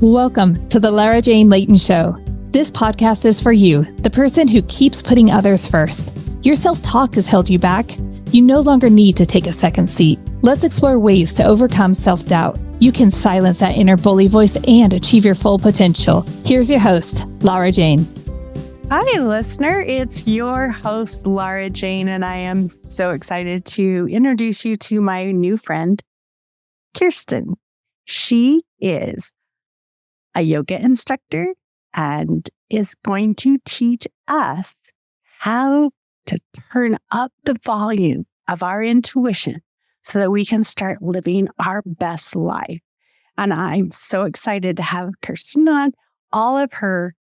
Welcome to the Lara Jane Layton Show. This podcast is for you, the person who keeps putting others first. Your self-talk has held you back. You no longer need to take a second seat. Let's explore ways to overcome self-doubt. You can silence that inner bully voice and achieve your full potential. Here's your host, Lara Jane. Hi, listener. It's your host, Lara Jane, and I am so excited to introduce you to my new friend, Kirsten. She is a yoga instructor and is going to teach us how to turn up the volume of our intuition so that we can start living our best life. And I'm so excited to have Kirsten on. All of her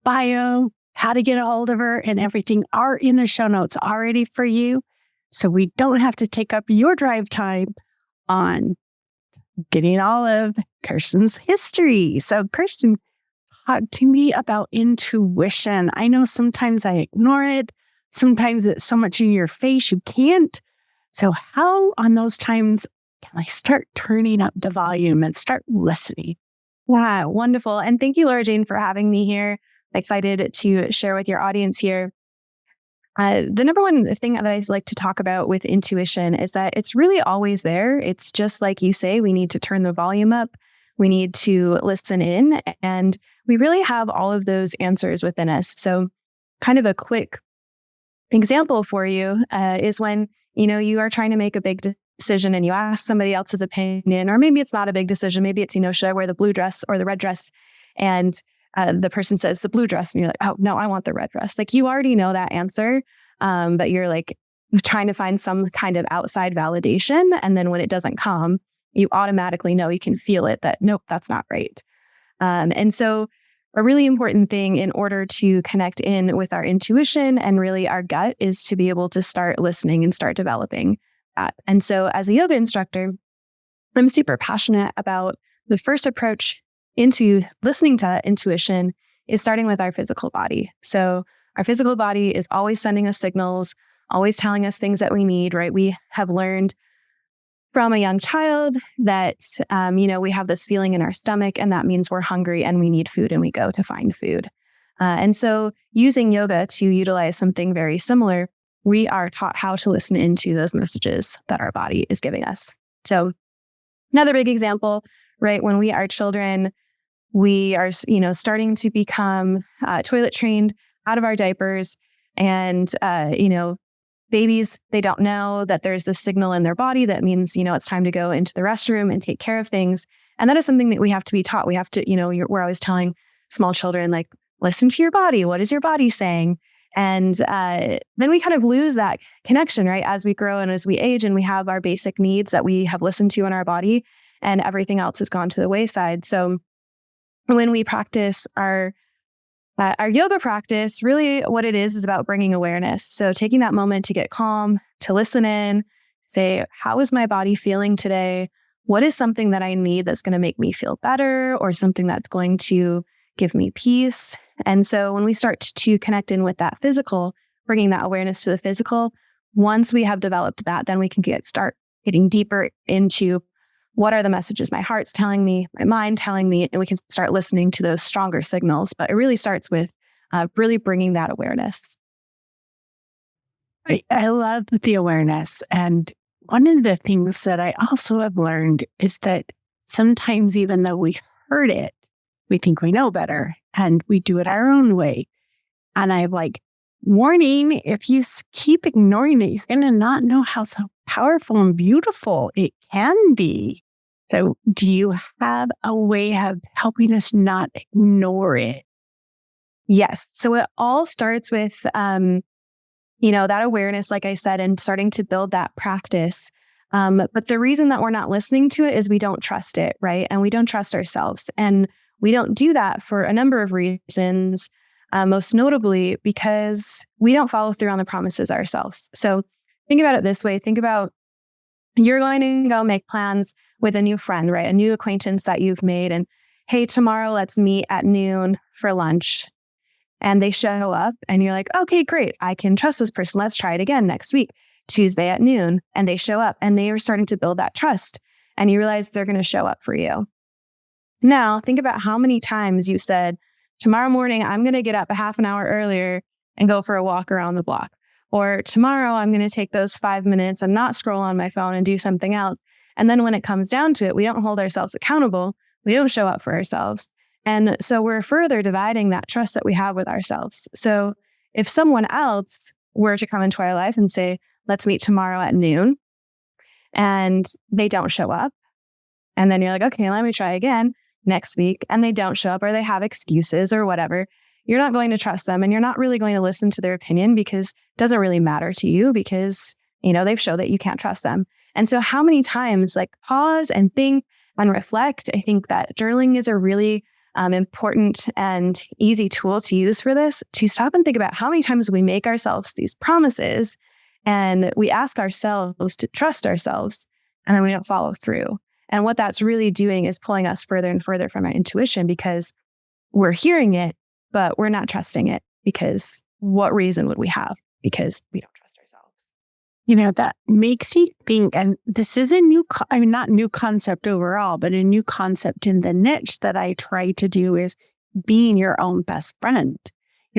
bio, how to get a hold of her, and everything are in the show notes already for you. So we don't have to take up your drive time on getting all of Kirsten's history. So Kirsten, talk to me about intuition. I know sometimes I ignore it. Sometimes it's so much in your face, you can't. So how on those times can I start turning up the volume and start listening? Yeah, wonderful. And thank you, Lara Jane, for having me here. I'm excited to share with your audience here. The number one thing that I like to talk about with intuition is that it's really always there. It's just like you say, we need to turn the volume up. We need to listen in, and we really have all of those answers within us. So kind of a quick example for you is when, you are trying to make a big decision and you ask somebody else's opinion, or maybe it's not a big decision. Maybe it's, should I wear the blue dress or the red dress? And the person says the blue dress, and you're like, oh, no, I want the red dress. Like, you already know that answer, but you're like trying to find some kind of outside validation. And then when it doesn't come, you automatically know, you can feel it that, nope, that's not right. And so a really important thing in order to connect in with our intuition and really our gut is to be able to start listening and start developing that. And so as a yoga instructor, I'm super passionate about the first approach into listening to intuition is starting with our physical body. So our physical body is always sending us signals, always telling us things that we need, right? We have learned from a young child that, we have this feeling in our stomach, and that means we're hungry and we need food, and we go to find food. And so using yoga to utilize something very similar, we are taught how to listen into those messages that our body is giving us. So another big example, right? When we are children, we are, starting to become toilet trained out of our diapers, and, babies, they don't know that there's this signal in their body that means, it's time to go into the restroom and take care of things. And that is something that we have to be taught. We have to, we're always telling small children, like, listen to your body. What is your body saying? And then we kind of lose that connection, right? As we grow and as we age, and we have our basic needs that we have listened to in our body, and everything else has gone to the wayside. So when we practice our yoga practice, really what it is about bringing awareness. So taking that moment to get calm, to listen in, say, how is my body feeling today? What is something that I need that's going to make me feel better, or something that's going to give me peace? And so when we start to connect in with that physical, bringing that awareness to the physical, once we have developed that, then we can start getting deeper into what are the messages my heart's telling me, my mind telling me, and we can start listening to those stronger signals. But it really starts with really bringing that awareness. I love the awareness. And one of the things that I also have learned is that sometimes, even though we heard it, we think we know better and we do it our own way. And I'm like, warning, if you keep ignoring it, you're going to not know how so powerful and beautiful it can be. So do you have a way of helping us not ignore it? Yes. So it all starts with, that awareness, like I said, and starting to build that practice. But the reason that we're not listening to it is we don't trust it, right? And we don't trust ourselves. And we don't do that for a number of reasons, most notably because we don't follow through on the promises ourselves. So think about it this way. Think about, you're going to go make plans with a new friend, right? A new acquaintance that you've made. And hey, tomorrow let's meet at noon for lunch. And they show up and you're like, okay, great. I can trust this person. Let's try it again next week, Tuesday at noon. And they show up and they are starting to build that trust. And you realize they're going to show up for you. Now, think about how many times you said, tomorrow morning, I'm going to get up a half an hour earlier and go for a walk around the block. Or tomorrow, I'm going to take those 5 minutes and not scroll on my phone and do something else. And then when it comes down to it, we don't hold ourselves accountable. We don't show up for ourselves. And so we're further dividing that trust that we have with ourselves. So if someone else were to come into our life and say, let's meet tomorrow at noon, and they don't show up, and then you're like, okay, let me try again next week, and they don't show up, or they have excuses or whatever, you're not going to trust them, and you're not really going to listen to their opinion because it doesn't really matter to you because, they've shown that you can't trust them. And so how many times, pause and think and reflect. I think that journaling is a really important and easy tool to use for this, to stop and think about how many times we make ourselves these promises and we ask ourselves to trust ourselves, and then we don't follow through. And what that's really doing is pulling us further and further from our intuition, because we're hearing it, but we're not trusting it, because what reason would we have? Because we don't trust ourselves. That makes me think, and this is a new, not new concept overall, but a new concept in the niche that I try to do is being your own best friend.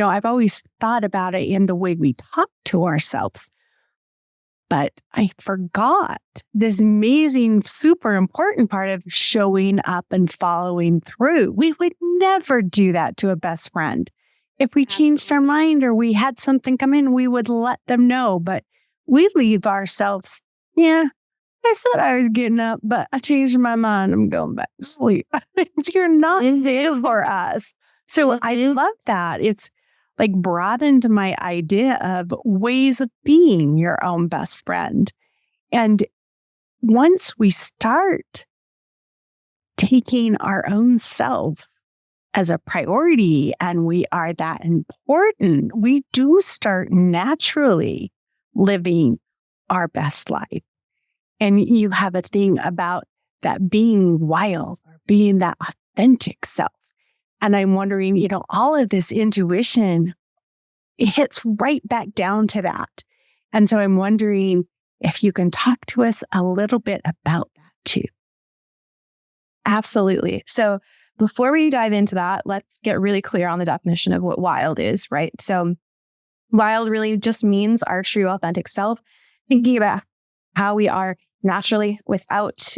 I've always thought about it in the way we talk to ourselves, but I forgot this amazing, super important part of showing up and following through. We would never do that to a best friend. If we changed our mind or we had something come in, we would let them know, but we leave ourselves, I said I was getting up, but I changed my mind. I'm going back to sleep. You're not there for us. So I love that. It's broadened my idea of ways of being your own best friend. And once we start taking our own self as a priority and we are that important, we do start naturally living our best life. And you have a thing about that being wild or being that authentic self. And I'm wondering, all of this intuition, it hits right back down to that. And so I'm wondering if you can talk to us a little bit about that too. Absolutely. So before we dive into that, let's get really clear on the definition of what wild is, right? So wild really just means our true authentic self, thinking about how we are naturally without,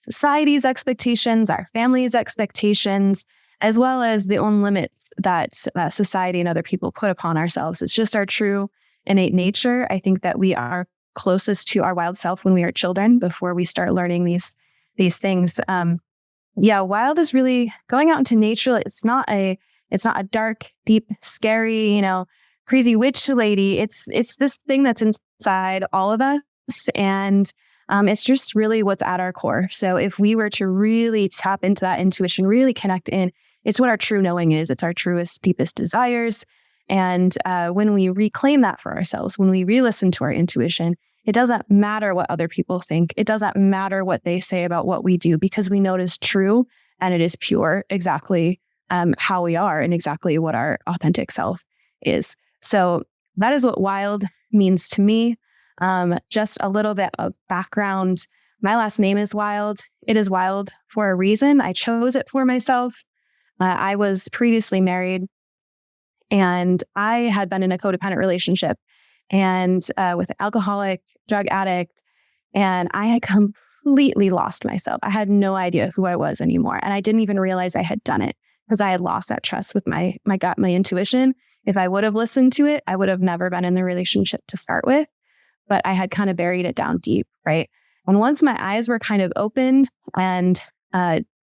society's expectations, our family's expectations, as well as the own limits that society and other people put upon ourselves. It's just our true innate nature. I think that we are closest to our wild self when we are children, before we start learning these things. Wild is really going out into nature. It's not a dark, deep, scary, crazy witch lady. It's this thing that's inside all of us, and it's just really what's at our core. So if we were to really tap into that intuition, really connect in, it's what our true knowing is. It's our truest, deepest desires. And when we reclaim that for ourselves, when we re-listen to our intuition, it doesn't matter what other people think. It doesn't matter what they say about what we do, because we know it is true and it is pure, exactly how we are and exactly what our authentic self is. So that is what wild means to me. Just a little bit of background. My last name is Wild. It is Wild for a reason. I chose it for myself. I was previously married, and I had been in a codependent relationship and with an alcoholic, drug addict, and I had completely lost myself. I had no idea who I was anymore, and I didn't even realize I had done it because I had lost that trust with my gut, my intuition. If I would have listened to it, I would have never been in the relationship to start with, but I had kind of buried it down deep, right? And once my eyes were kind of opened, and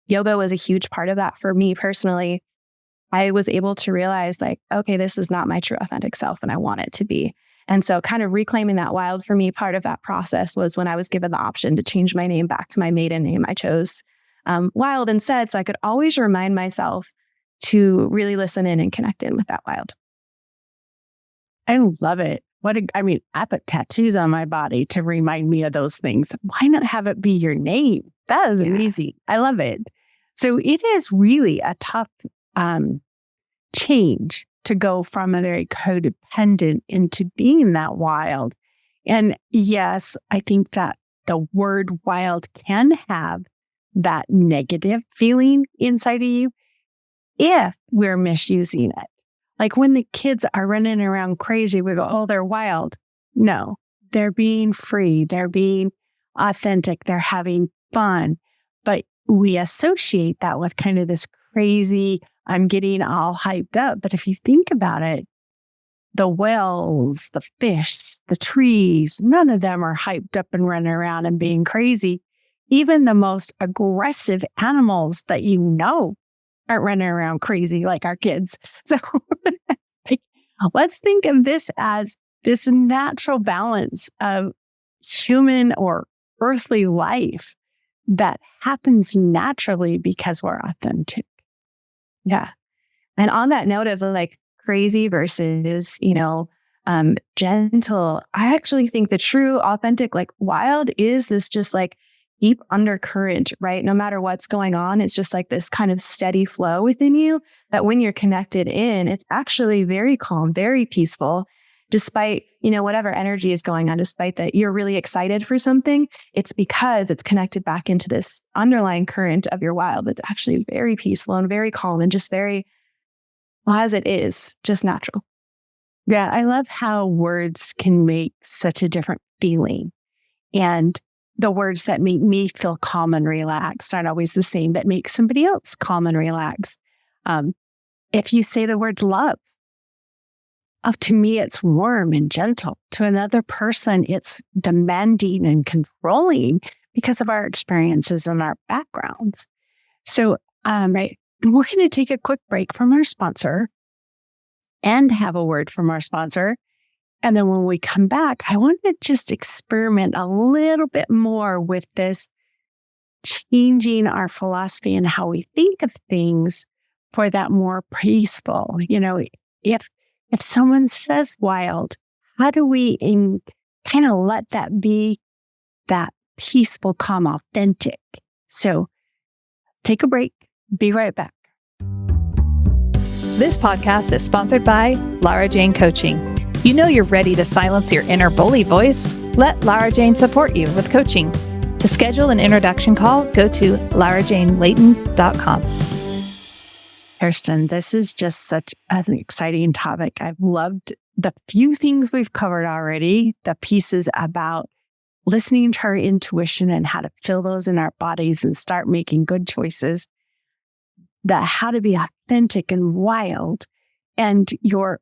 yoga was a huge part of that for me personally, I was able to realize okay, this is not my true authentic self, and I want it to be. And so kind of reclaiming that wild for me, part of that process was when I was given the option to change my name back to my maiden name. I chose Wild instead, so I could always remind myself to really listen in and connect in with that wild. I love it. I put tattoos on my body to remind me of those things. Why not have it be your name? That is amazing. I love it. So it is really a tough change to go from a very codependent into being that wild. And yes, I think that the word wild can have that negative feeling inside of you if we're misusing it. Like when the kids are running around crazy, we go, oh, they're wild. No, they're being free. They're being authentic. They're having fun. But we associate that with kind of this crazy, I'm getting all hyped up. But if you think about it, the whales, the fish, the trees, none of them are hyped up and running around and being crazy. Even the most aggressive animals that you know aren't running around crazy like our kids. So let's think of this as this natural balance of human or earthly life that happens naturally because we're authentic. Yeah. And on that note of like crazy versus, gentle, I actually think the true, authentic, like wild is this just like deep undercurrent, right? No matter what's going on, it's just like this kind of steady flow within you that when you're connected in, it's actually very calm, very peaceful, despite, whatever energy is going on, despite that you're really excited for something, it's because it's connected back into this underlying current of your wild that's actually very peaceful and very calm and just very, as it is, just natural. Yeah, I love how words can make such a different feeling. And the words that make me feel calm and relaxed aren't always the same that make somebody else calm and relaxed. If you say the word love, to me, it's warm and gentle. To another person, it's demanding and controlling because of our experiences and our backgrounds. So, right, we're going to take a quick break from our sponsor and have a word from our sponsor. And then when we come back, I want to just experiment a little bit more with this, changing our philosophy and how we think of things for that more peaceful. If someone says wild, how do we kind of let that be that peaceful, calm, authentic? So take a break. Be right back. This podcast is sponsored by Lara Jane Coaching. You know you're ready to silence your inner bully voice? Let Lara Jane support you with coaching. To schedule an introduction call, go to larajanelayton.com. Kirsten, this is just such an exciting topic. I've loved the few things we've covered already, the pieces about listening to our intuition and how to feel those in our bodies and start making good choices, the how to be authentic and wild, and your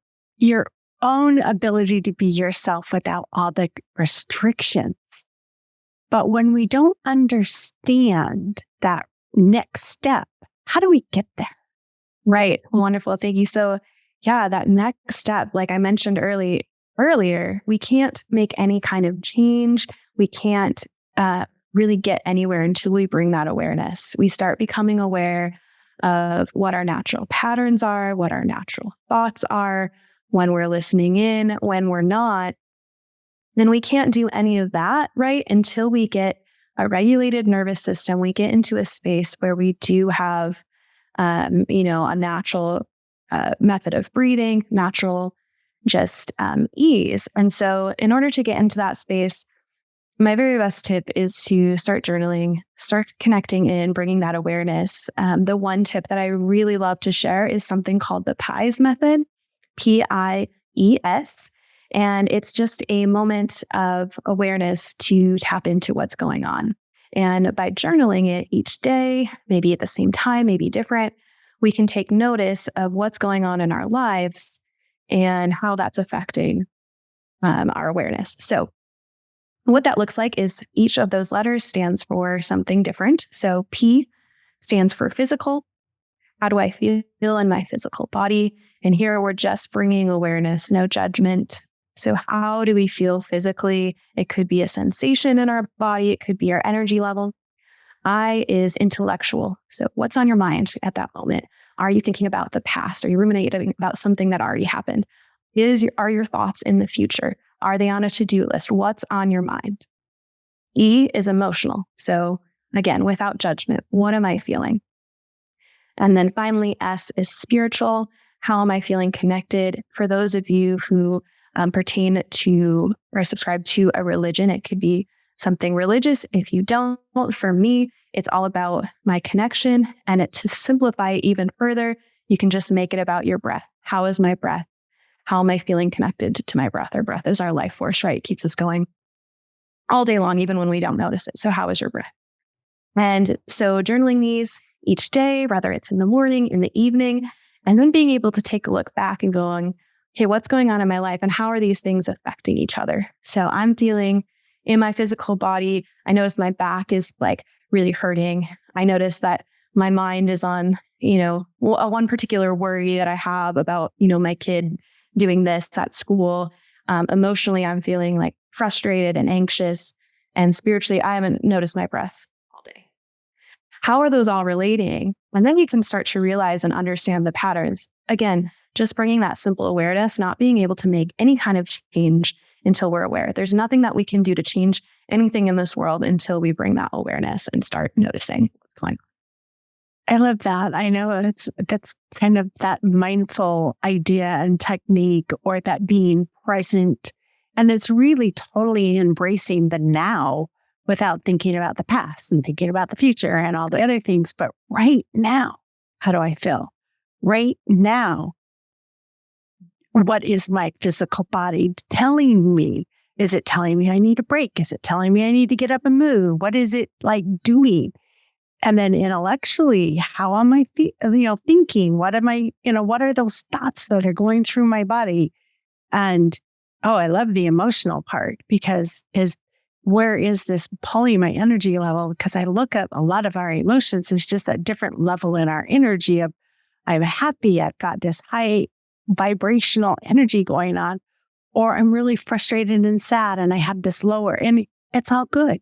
own ability to be yourself without all the restrictions. But when we don't understand that next step, how do we get there? Right. Wonderful. Thank you. So yeah, that next step, like I mentioned earlier, we can't make any kind of change. We can't really get anywhere until we bring that awareness. We start becoming aware of what our natural patterns are, what our natural thoughts are, when we're listening in, when we're not. Then we can't do any of that, right? Until we get a regulated nervous system, we get into a space where we do have a natural method of breathing, natural just ease. And so in order to get into that space, my very best tip is to start journaling, start connecting in, bringing that awareness. The one tip that I really love to share is something called the PIES method, PIES. And it's just a moment of awareness to tap into what's going on. And by journaling it each day, maybe at the same time, maybe different, we can take notice of what's going on in our lives and how that's affecting our awareness. So what that looks like is each of those letters stands for something different. So P stands for physical. How do I feel in my physical body? And here we're just bringing awareness, no judgment. So how do we feel physically? It could be a sensation in our body. It could be our energy level. I is intellectual. So what's on your mind at that moment? Are you thinking about the past? Are you ruminating about something that already happened? Are your thoughts in the future? Are they on a to-do list? What's on your mind? E is emotional. So again, without judgment, what am I feeling? And then finally, S is spiritual. How am I feeling connected? For those of you who pertain to or subscribe to a religion, it could be something religious. If you don't, for me, it's all about my connection. And to simplify it even further, you can just make it about your breath. How is my breath? How am I feeling connected to my breath? Our breath is our life force, right? It keeps us going all day long, even when we don't notice it. So how is your breath? And so journaling these each day, whether it's in the morning, in the evening, and then being able to take a look back and going, okay, what's going on in my life and how are these things affecting each other? So I'm feeling in my physical body, I notice my back is like really hurting. I notice that my mind is on, one particular worry that I have about, my kid doing this at school. Emotionally, I'm feeling like frustrated and anxious. And spiritually, I haven't noticed my breath all day. How are those all relating? And then you can start to realize and understand the patterns. Again, just bringing that simple awareness, not being able to make any kind of change until we're aware. There's nothing that we can do to change anything in this world until we bring that awareness and start noticing what's going on. I love that. I know that's kind of that mindful idea and technique, or that being present. And it's really totally embracing the now without thinking about the past and thinking about the future and all the other things. But right now, how do I feel? Right now, what is my physical body telling me? Is it telling me I need a break? Is it telling me I need to get up and move? What is it like doing? And then intellectually, how am I thinking? What am I, what are those thoughts that are going through my body? And, I love the emotional part, because where is this pulling my energy level? Because I look at a lot of our emotions as just a different level in our energy of, I'm happy, I've got this high vibrational energy going on, or I'm really frustrated and sad and I have this lower, and it's all good.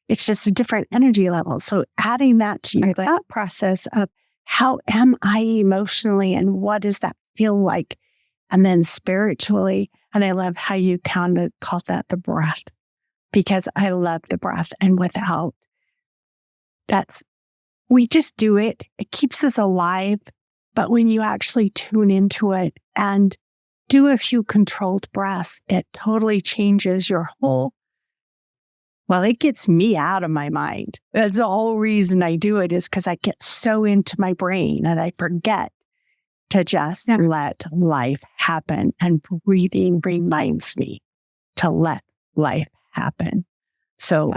It's just a different energy level. So adding that to your thought process of how am I emotionally and what does that feel like? And then spiritually, and I love how you kind of call that the breath, because I love the breath. And without we just do it. It keeps us alive. But when you actually tune into it and do a few controlled breaths, it totally changes your whole. Well, it gets me out of my mind. That's the whole reason I do it, is because I get so into my brain and I forget to just let life happen. And breathing reminds me to let life happen. So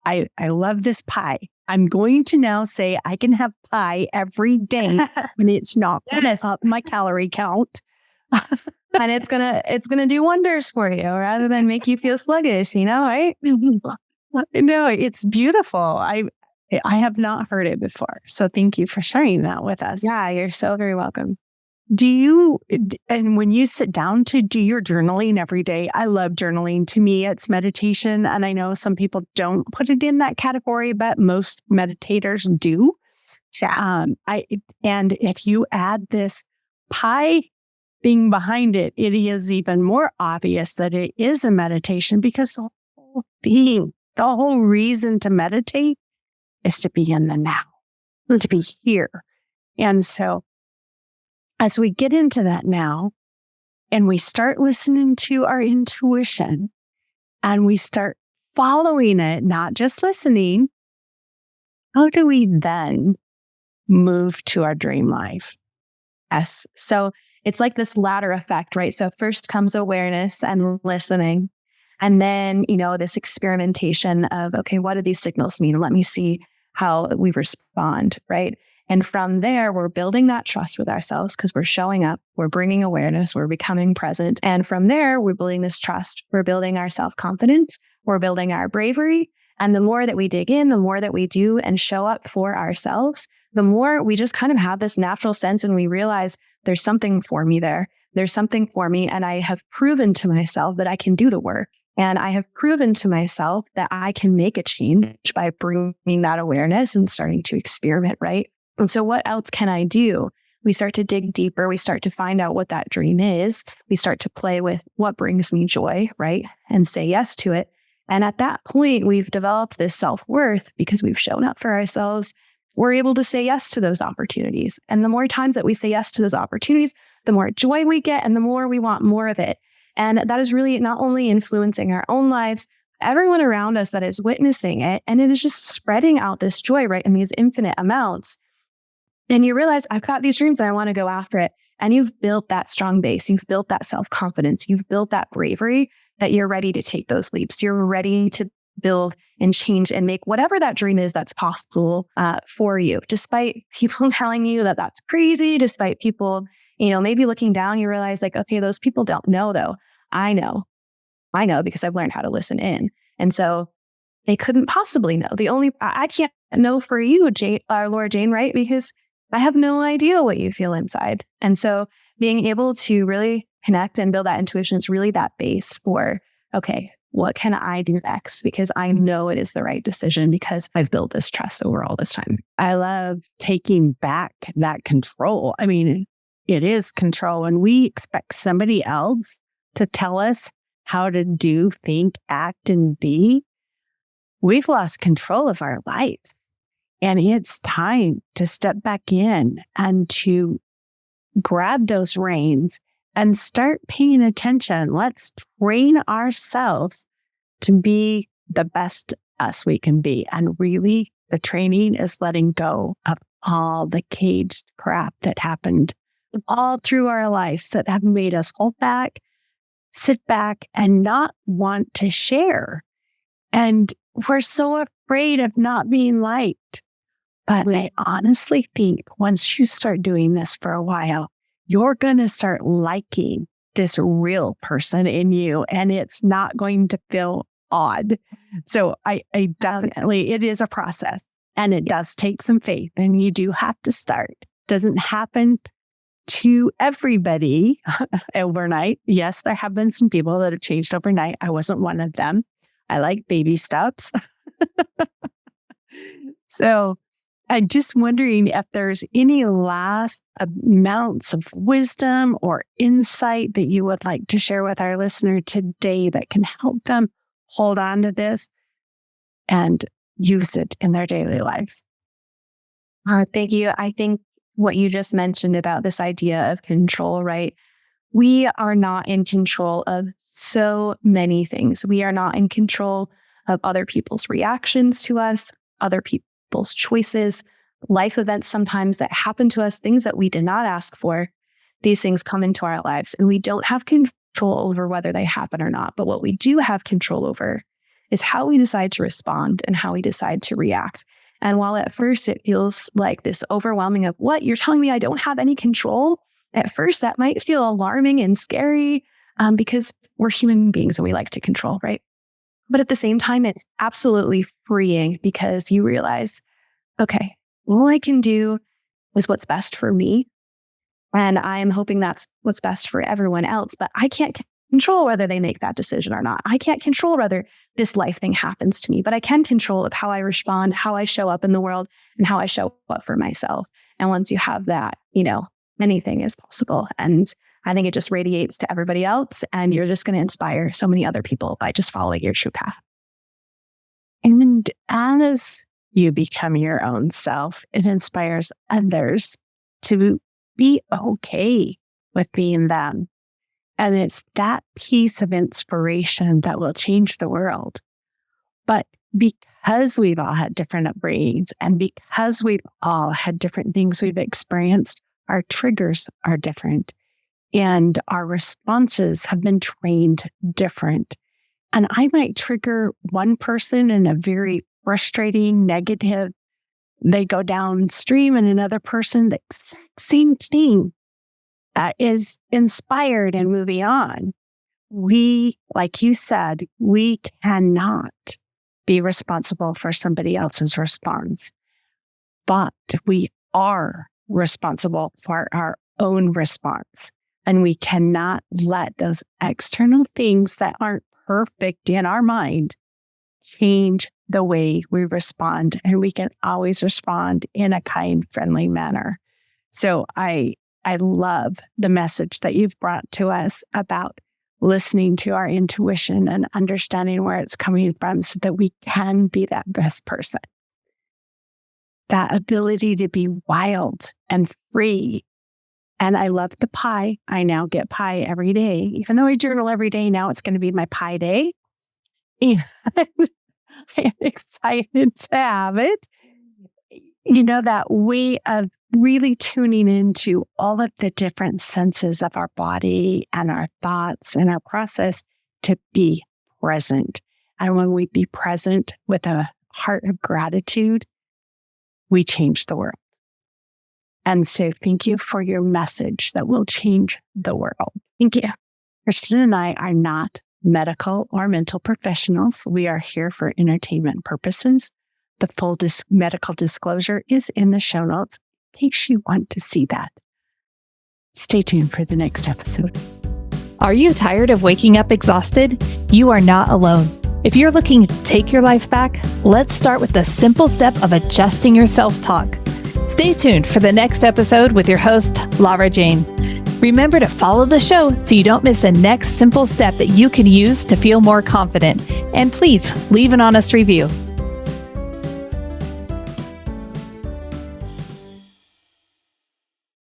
I love this pie. I'm going to now say I can have pie every day when it's not up my calorie count. And it's gonna do wonders for you rather than make you feel sluggish, right? No, it's beautiful. I have not heard it before. So thank you for sharing that with us. Yeah, you're so very welcome. And when you sit down to do your journaling every day, I love journaling. To me, it's meditation. And I know some people don't put it in that category, but most meditators do. Yeah. And if you add this pie thing behind it, it is even more obvious that it is a meditation, because the whole reason to meditate is to be in the now, to be here. And so as we get into that now and we start listening to our intuition and we start following it, not just listening, how do we then move to our dream life? Yes. So it's like this ladder effect, right? So first comes awareness and listening. And then, this experimentation of, okay, what do these signals mean? Let me see how we respond, right? And from there, we're building that trust with ourselves because we're showing up, we're bringing awareness, we're becoming present. And from there, we're building this trust. We're building our self-confidence, we're building our bravery. And the more that we dig in, the more that we do and show up for ourselves, the more we just kind of have this natural sense and we realize there's something for me there. There's something for me. And I have proven to myself that I can do the work. And I have proven to myself that I can make a change by bringing that awareness and starting to experiment, right? And so what else can I do? We start to dig deeper. We start to find out what that dream is. We start to play with what brings me joy, right? And say yes to it. And at that point, we've developed this self-worth because we've shown up for ourselves. We're able to say yes to those opportunities. And the more times that we say yes to those opportunities, the more joy we get and the more we want more of it. And that is really not only influencing our own lives, everyone around us that is witnessing it. And it is just spreading out this joy, right? In these infinite amounts. And you realize, I've got these dreams and I want to go after it. And you've built that strong base. You've built that self-confidence. You've built that bravery that you're ready to take those leaps. You're ready to build and change and make whatever that dream is that's possible for you. Despite people telling you that that's crazy, despite people, maybe looking down, you realize like, okay, those people don't know though. I know because I've learned how to listen in. And so they couldn't possibly know. I can't know for you, Laura Jane, right? Because I have no idea what you feel inside. And so being able to really connect and build that intuition is really that base for, okay, what can I do next? Because I know it is the right decision because I've built this trust over all this time. I love taking back that control. I mean, it is control. And we expect somebody else to tell us how to do, think, act, and be. We've lost control of our lives. And it's time to step back in and to grab those reins and start paying attention. Let's train ourselves to be the best us we can be. And really, the training is letting go of all the caged crap that happened all through our lives that have made us hold back, sit back, and not want to share. And we're so afraid of not being liked. But I honestly think once you start doing this for a while, you're going to start liking this real person in you, and it's not going to feel odd. So I definitely, it is a process, and it does take some faith, and you do have to start. It doesn't happen to everybody overnight. Yes, there have been some people that have changed overnight. I wasn't one of them. I like baby steps. So I'm just wondering if there's any last amounts of wisdom or insight that you would like to share with our listener today that can help them hold on to this and use it in their daily lives. Thank you. I think what you just mentioned about this idea of control, right? We are not in control of so many things. We are not in control of other people's reactions to us, other people's choices, life events sometimes that happen to us, things that we did not ask for. These things come into our lives and we don't have control over whether they happen or not. But what we do have control over is how we decide to respond and how we decide to react. And while at first it feels like this overwhelming of what you're telling me I don't have any control, at first that might feel alarming and scary because we're human beings and we like to control, right? But at the same time, it's absolutely freeing because you realize, okay, all I can do is what's best for me. And I'm hoping that's what's best for everyone else, but I can't control whether they make that decision or not. I can't control whether this life thing happens to me, but I can control how I respond, how I show up in the world, and how I show up for myself. And once you have that, anything is possible. And I think it just radiates to everybody else, and you're just going to inspire so many other people by just following your true path. And as you become your own self, it inspires others to be okay with being them. And it's that piece of inspiration that will change the world. But because we've all had different upbringings and because we've all had different things we've experienced, our triggers are different and our responses have been trained different. And I might trigger one person in a very frustrating, negative, they go downstream, and another person, the exact same thing is inspired and moving on. We, like you said, we cannot be responsible for somebody else's response, but we are responsible for our own response. And we cannot let those external things that aren't perfect in our mind change the way we respond. And we can always respond in a kind, friendly manner. So I love the message that you've brought to us about listening to our intuition and understanding where it's coming from so that we can be that best person. That ability to be wild and free. And I love the pie. I now get pie every day. Even though I journal every day, now it's going to be my pie day. And I'm excited to have it. That way of really tuning into all of the different senses of our body and our thoughts and our process to be present. And when we be present with a heart of gratitude, we change the world. And so thank you for your message that will change the world. Thank you. Kirsten and I are not medical or mental professionals. We are here for entertainment purposes. The full medical disclosure is in the show notes in case you want to see that. Stay tuned for the next episode. Are you tired of waking up exhausted? You are not alone. If you're looking to take your life back, let's start with the simple step of adjusting your self-talk. Stay tuned for the next episode with your host, Lara Jane. Remember to follow the show so you don't miss a next simple step that you can use to feel more confident. And please leave an honest review.